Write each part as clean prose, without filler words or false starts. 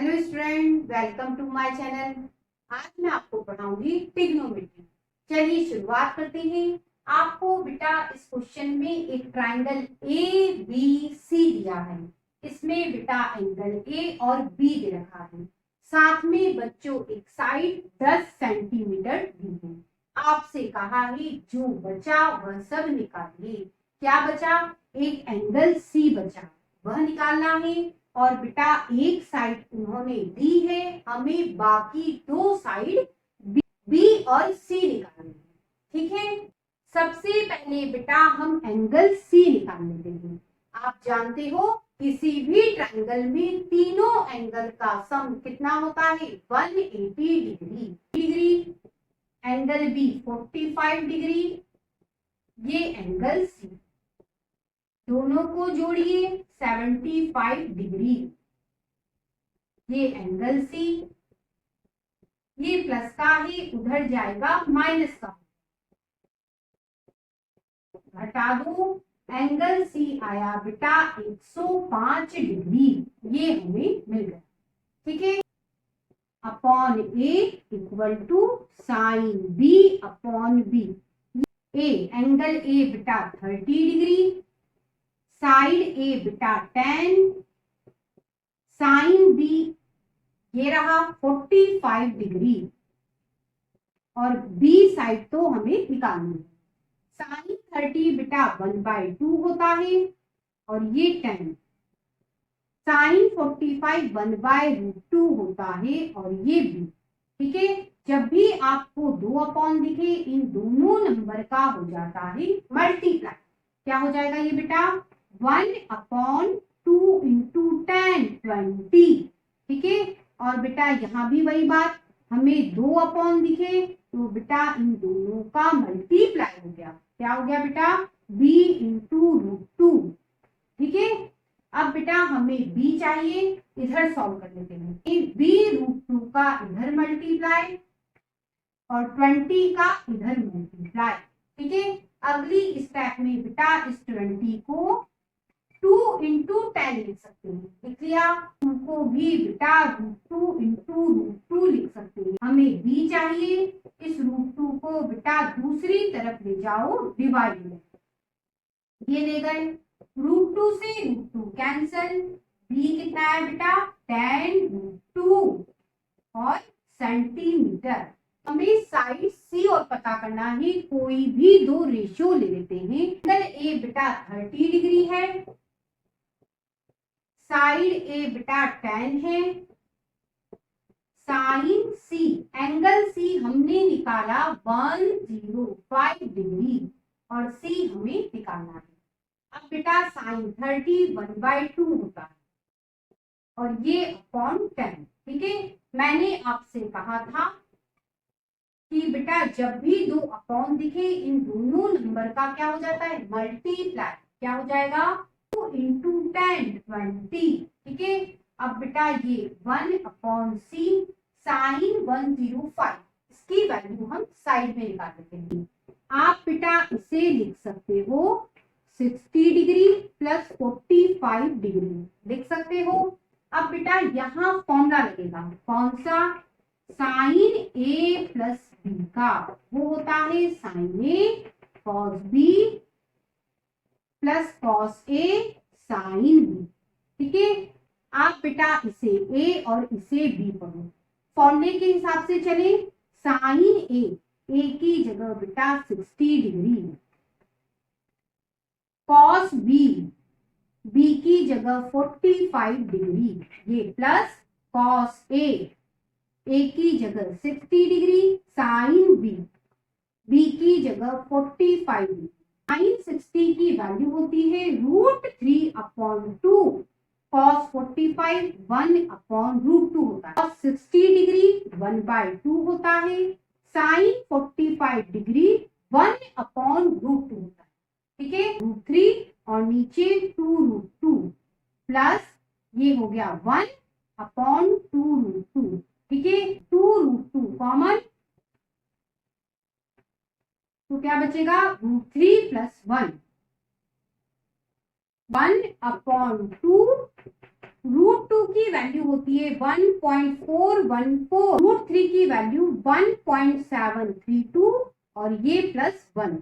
Hello student, welcome to my channel. आज मैं आपको पढ़ाऊंगी ट्रिग्नोमेट्री। चलिए शुरुआत करते हैं। आपको बेटा इस क्वेश्चन में एक ट्राइंगल ए बी सी दिया है। इसमें बेटा एंगल ए और बी दे रखा है। साथ में बच्चों एक साइड 10 सेंटीमीटर दी है। आपसे कहा है जो बचा वह सब निकालिए। क्या बचा? एक एंगल सी बचा, वह निकालना है। और बेटा एक साइड उन्होंने दी है, हमें बाकी दो साइड बी और सी निकालनी है। ठीक है, सबसे पहले बेटा हम एंगल सी निकाल लेते हैं। आप जानते हो किसी भी ट्रायंगल में तीनों एंगल का सम कितना होता है? 180 डिग्री। एंगल बी 45 डिग्री, ये एंगल सी, दोनों को जोड़िए 75 डिग्री। ये एंगल सी, ये प्लस का है, उधर जाएगा माइनस का, घटा दो। एंगल सी आया बेटा 105 डिग्री, ये हमें मिल गया। ठीक है, upon A equal to sine B upon B. A angle A beta 30 degree, side ए बेटा 10, साइन बी ये रहा 45 डिग्री, और बी साइड तो हमें निकालनी है। साइन 30 बेटा 1/2 होता है, और ये 10। साइन 45 1/√2 होता है, और ये बी। ठीक है, जब भी आपको 2 अपॉन दिखे, इन दोनों नंबर का हो जाता है मल्टीप्लाई। क्या हो जाएगा ये बेटा? 1/2 इंटू 10 20। ठीक है, और बेटा यहाँ भी वही बात, हमें 2 अपॉन दिखे तो बेटा इन दोनों का मल्टीप्लाई हो गया। क्या हो गया बेटा? b into √2। ठीक है, अब बेटा हमें b चाहिए, इधर सॉल्व कर लेते हैं। b √2 का इधर मल्टीप्लाई और 20 का इधर मल्टीप्लाई। ठीक है, अगली स्टेप में बेटा इस 20 को 2 इंटू 10 लिख सकते हैं। लिख लिया। उनको भी बेटा √2 इंटू √2 लिख सकते हैं। हमें b चाहिए, इस √2 को बेटा दूसरी तरफ ले जाओ डिवाइड में, ये ले गए। √2 से √2 कैंसल, b कितना है बेटा? 10√2 और सेंटीमीटर। हमें साइड सी और पता करना है, कोई भी दो रेशियो ले लेते हैं। एंगल ए बेटा 30 डिग्री है, साइड ए बेटा 10 है, साइन सी, एंगल सी हमने निकाला 105 डिग्री, और सी हमें निकालना है। अब बेटा साइन 30 1/2 होता है, और ये अपॉन 10। ठीक है, मैंने आपसे कहा था कि बेटा जब भी 2 अपॉन दिखे, इन दोनों नंबर का क्या हो जाता है? मल्टीप्लाई। क्या हो जाएगा? 2 इंटू 10 20। ठीक है, अब बेटा ये 1/c साइन 105, इसकी वैल्यू हम साइड में निकाल लेते हैं। आप बेटा इसे लिख सकते हो 60 डिग्री प्लस 45 डिग्री लिख सकते हो। अब बेटा यहाँ फॉर्मूला लगेगा, कौन सा? साइन ए प्लस बी का, वो होता है sign A cos B plus cos A sine B. ठीक है, आप बेटा इसे ए और इसे बी पढ़ो। फॉर्मूले के हिसाब से चले। साइन ए की जगह बेटा 60 डिग्री, कॉस बी की जगह 45 डिग्री, ये प्लस कॉस ए की जगह 60 डिग्री, साइन बी की जगह 45 डिग्री। साइन 60 की वैल्यू होती है √3/2, कॉस 45 1/√2 होता है। कॉस 60 डिग्री 1/2 होता है, साइन 45 डिग्री 1/√2 होता है। ठीक है, √3 और नीचे 2√2 प्लस ये हो गया 1/2√2। ठीक है, 2√2 कॉमन, तो क्या बचेगा? √3 प्लस 1, 1/2 √2 की वैल्यू होती है 1.414, √3 की वैल्यू 1.732 और ये +1,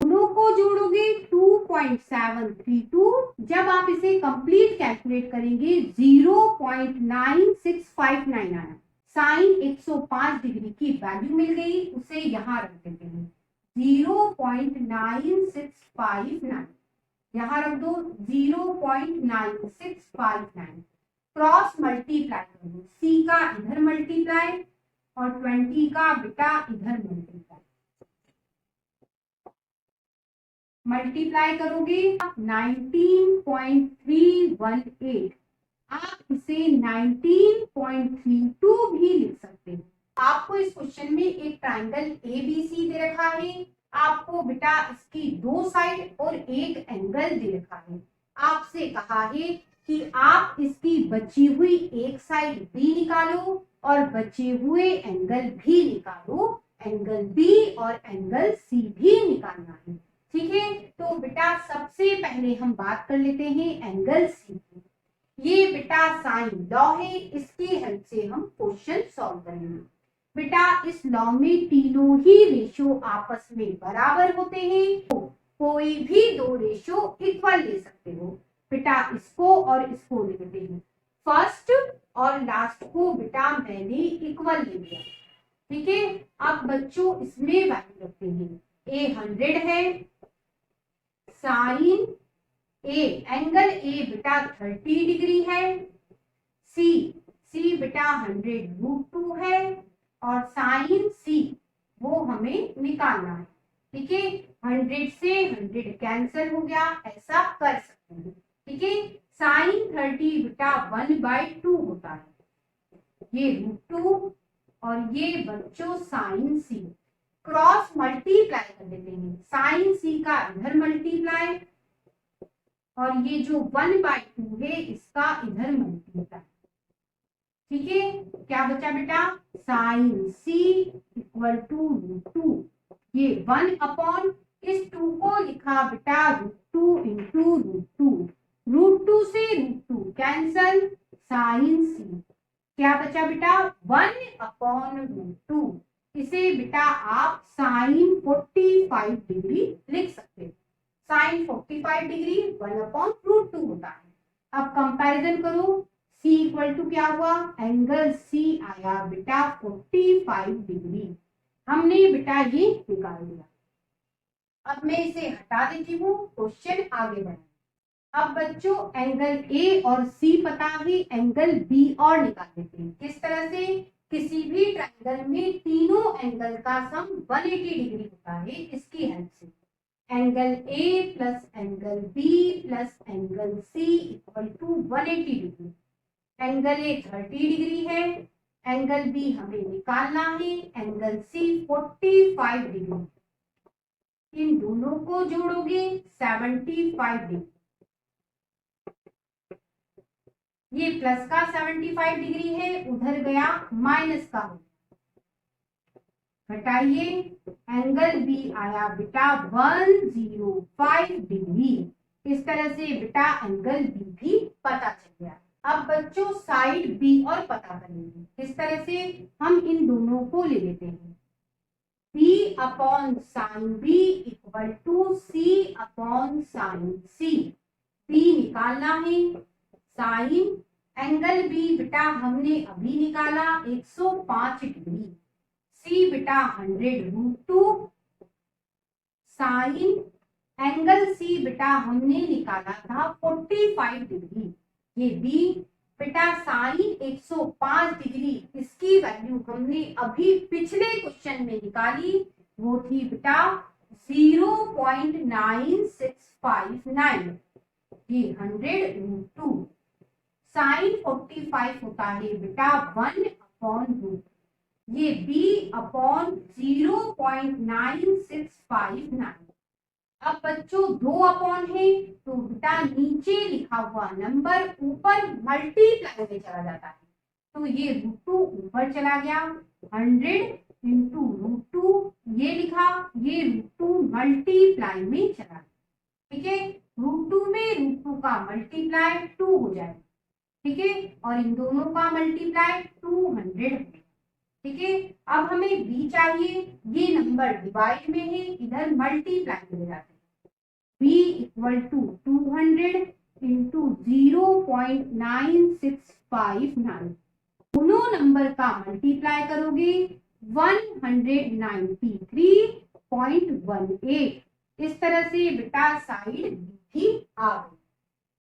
दोनों को जोड़ोगे 2.732, जब आप इसे कंप्लीट कैलकुलेट करेंगे 0.9659 आया। साइन 105 डिग्री की वैल्यू मिल गई, उसे यहाँ रख देते हैं 0.9659, यहाँ रख दो 0.9659, क्रॉस मल्टीप्लाई कर दो, सी का इधर मल्टीप्लाई और 20 का बेटा इधर मल्टीप्लाई, मल्टीप्लाई करोगे 19.318, आप इसे 19.32 भी लिख सकते हो। आपको इस क्वेश्चन में एक ट्राइंगल ABC दे रखा है, आपको बेटा इसकी दो साइड और एक एंगल दे रखा है, आपसे कहा है कि आप इसकी बची हुई एक साइड B निकालो और बचे हुए एंगल भी निकालो, एंगल B और एंगल C भी निकालना है। ठीक है, तो बेटा सबसे पहले हम बात कर लेते हैं एंगल C की। ये बेटा साइन लॉ है, इसकी हेल्प से हम क्वेश्चन सॉल्व करेंगे। बेटा इस लॉ में तीनों ही रेशो आपस में बराबर होते हैं, तो कोई भी दो रेशो इक्वल ले सकते हो। बेटा इसको और इसको ले लेते हैं, फर्स्ट और लास्ट को बेटा मैंने इक्वल ले लिया। ठीक है, अब बच्चों इसमें वैल्यू रखते हैं, A 100 है, sign A angle A beta 30 degree है, सी बेटा 100√2 है और साइन सी वो हमें निकालना है। ठीक है, 100 से 100 कैंसिल हो गया, ऐसा कर सकते हैं। ठीक है, साइन 30 बेटा 1/2 होता है, ये √2 और ये बच्चों साइन सी, क्रॉस मल्टीप्लाई कर देते हैं, साइन सी का इधर मल्टीप्लाई और ये जो 1/2 है इसका इधर मल्टीप्लाई। ठीक है, क्या बचा बेटा, साइन सी इक्वल टू √2, ये 1 इस 2 को लिखा बेटा √2 इंटू √2 से √2 कैंसल, साइन सी क्या बचा बेटा 1/√2, इसे बेटा आप साइन 45 डिग्री लिख सकते हो। साइन 45 डिग्री 1/√2 होता है। अब कंपैरिजन करो, C इक्वल टू क्या हुआ, एंगल C आया बेटा 45 डिग्री, हमने बेटा ये निकाल दिया। अब मैं इसे हटा देती हूँ, क्वेश्चन आगे बढ़ा। अब बच्चों एंगल A और C पता है, एंगल B और निकाल देते हैं। किस तरह से, किसी भी ट्रायंगल में तीनों एंगल का सम 180 डिग्री होता है, इसकी हेल्प से angle A plus angle B plus angle C equal to 180 degree. Angle A 30 degree है, एंगल B हमें निकालना है, एंगल C 45 डिग्री, इन दोनों को जोड़ोगे 75 डिग्री, ये प्लस का 75 डिग्री है, उधर गया माइनस का, घटाइए, एंगल B आया बेटा 105 डिग्री। इस तरह से बेटा एंगल B भी पता चल गया। अब बच्चों साइड B और पता करेंगे। इस तरह से हम इन दोनों को ले लेते हैं, B upon sine B equal to C upon sine C, B निकालना है, साइन एंगल B बेटा हमने अभी निकाला 105 डिग्री, C बेटा 100√2, साइन एंगल C बेटा हमने निकाला था 45 डिग्री, ये B बेटा साइन 105 डिग्री, इसकी वैल्यू हमने अभी पिछले क्वेश्चन में निकाली, वो थी बेटा 0.9659, ये 100√2, साइन 45 होता है बेटा 1/√, ये B अपॉन 0.9659। अब बच्चों दो अपॉन है तो बेटा नीचे लिखा हुआ नंबर ऊपर मल्टीप्लाई में चला जाता है, तो ये √2 ऊपर चला गया, 100 इंटू √2 ये लिखा, ये √2 मल्टीप्लाई में चला गया। ठीक है, √2 में √2 का मल्टीप्लाई 2 हो जाएगा। ठीक है, और इन दोनों का मल्टीप्लाई 200 है। ठीक है, अब हमें b चाहिए, ये नंबर डिवाइड में है, इधर मल्टीप्लाई में जाते हैं। b इक्वल टू 200 इंटू 0.9659, दोनों नंबर का मल्टीप्लाई करोगे 193.18। इस तरह से बेटा साइड भी आ गई।